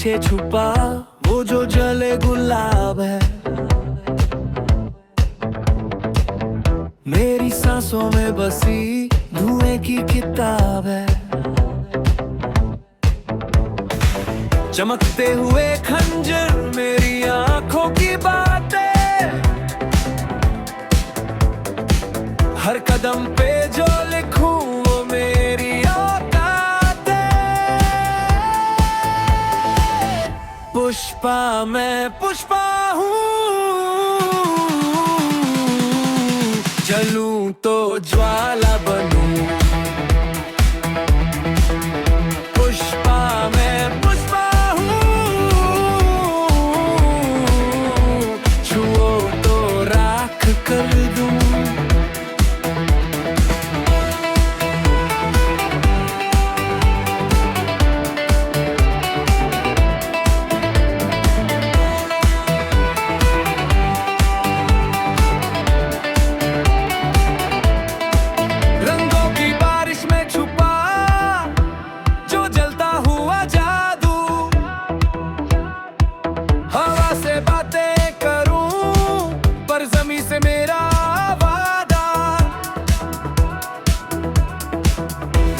पीछे छुपा वो जो जले गुलाब है। मेरी सांसों में बसी धुएं की किताब है। चमकते हुए खंजर मेरी आंखों की बातें, हर कदम पे जो लिखूं वो मेरी औकात है। पुष्पा मैं पुष्पा हूँ, जलूं तो ज्वाला बनूं। पुष्पा मैं पुष्पा हूँ, छुओ तो राख कर दूं।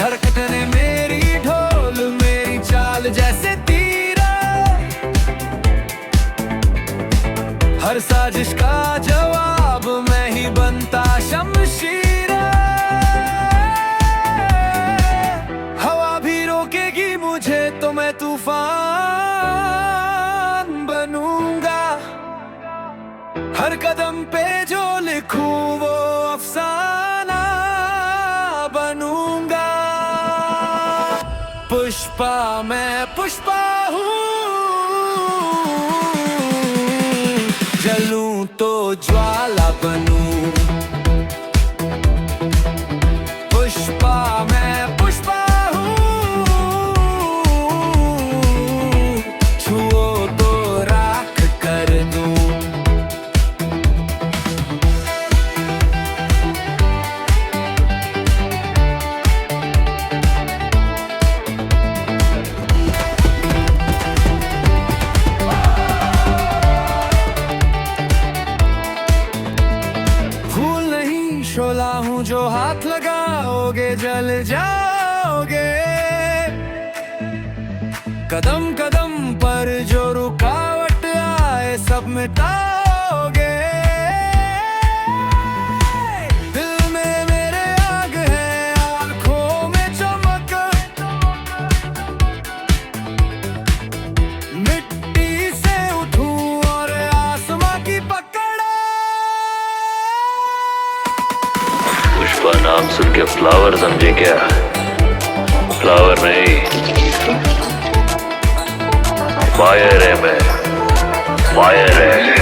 धड़कने मेरी ढोल मेरी चाल जैसे तीरा, हर साजिश का जवाब मैं ही बनता शमशीर। हवा भी रोकेगी मुझे तो मैं तूफान बनूंगा। हर कदम पे जो लिखूं वो अफसाना बनूंगा। पुष्पा मैं पुष्पा हूँ, जलूं तो ज्वाला बनूं। पुष्पा मैं पुष्पा हूँ, छुओ तो राख कर दूं। शोला हूँ जो हाथ लगाओगे जल जाओगे। कदम कदम पर जो रुकावट आए सब मिटाओगे। दिल में मेरे आग है आँखों में चमक, मिट्टी से उठूं और आसमां की पकड़। पुष्पा नाम सुन के फ्लावर समझे क्या? फ्लावर नहीं, फायर है मैं, फायर है।